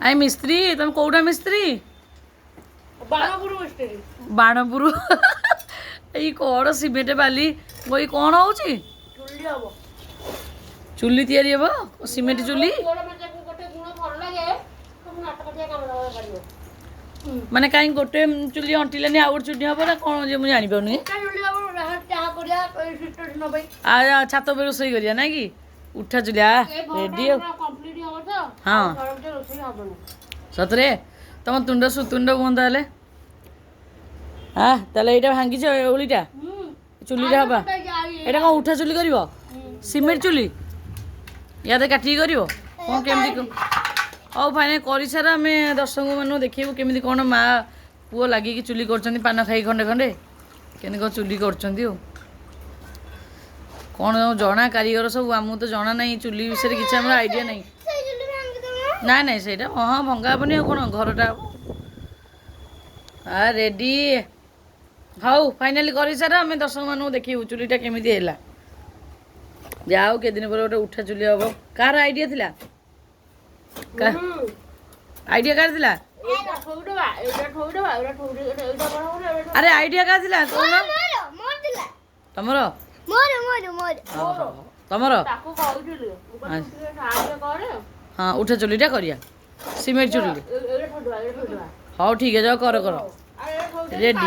I ମିସ୍ତ୍ରୀ ତମେ କୋଉଟା ମିସ୍ତ୍ରୀ? ବାଣପୁର ଏଇ କଣ ସିମେଣ୍ଟ ବାଲି ଏଇ କଣ ହଉଛି? ଚୁଲି ତିଆରି ହବ ସିମେଣ୍ଟ ଚୁଲି ମାନେ କାହିଁ ଗୋଟେ ଚୁଲି ଅଣ୍ଟିଲାନି ଆଉ ଗୋଟେ ଚୁଲି ହବ ନା କଣ ଯେ ମୁଁ ଜାଣିପାରୁନି। ଛାତ ଉପରେ ରୋଷେଇ କରିବା ନାଇଁ କି ଉଠା ଚୁଲି ରେଡି ହଁ ସତରେ ତମ ତୁଣ୍ଡ ସୁତୁଣ୍ଡ ହୁଅନ୍ତା ହେଲେ ତାହେଲେ ଏଇଟା ଭାଙ୍ଗିଛ ଓଳିଟା ଚୁଲିଟା ହବା ଏଇଟା କଣ ଉଠା ଚୁଲି କରିବ ସିମେଣ୍ଟ ଚୁଲି ୟାଦେ କାଟିକି କରିବ କଣ କେମିତି ହଉ ଫାଇନାଲ କରିସାର ଆମେ ଦର୍ଶକ ମାନଙ୍କୁ ଦେଖେଇବୁ କେମିତି କଣ ମା ପୁଅ ଲାଗିକି ଚୁଲି କରୁଛନ୍ତି ପାନ ଖାଇ ଖଣ୍ଡେ ଖଣ୍ଡେ କେମିତି କଣ ଚୁଲି କରୁଛନ୍ତି ଆଉ କଣ ଜଣା କାରିଗର ସବୁ ଆମକୁ ତ ଜଣା ନାହିଁ ଚୁଲି ବିଷୟରେ କିଛି ଆମର ଆଇଡ଼ିଆ ନାହିଁ। ନାଇଁ ନାଇଁ ସେଇଟା ହଁ ଭଙ୍ଗା ହେବନି ଆଉ କଣ ଘରଟା ହବ ରେଡ଼ି ହଉ ଫାଇନାଲି କରିସାର ଆମେ ଦର୍ଶକ ମାନଙ୍କୁ ଦେଖେଇବୁ ଚୁଲିଟା କେମିତି ହେଲା ଯାହା ହଉ କେଦିନ ପରେ ଗୋଟେ ଉଠା ଚୁଲି ହବ କାହାର ଆଇଡ଼ିଆ ଥିଲା ଆଇଡ଼ିଆ କାହାର ଥିଲା ଆରେ ଆଇଡ଼ିଆ କାହାର ଥିଲା କହୁନ ତମର ତମର ହଁ ଉଠା ଚୁଲିଟା କରିବା ସିମେଣ୍ଟ ଚୁଲି ହଉ ଠିକ୍ ଅଛି କର ରେଡ଼ି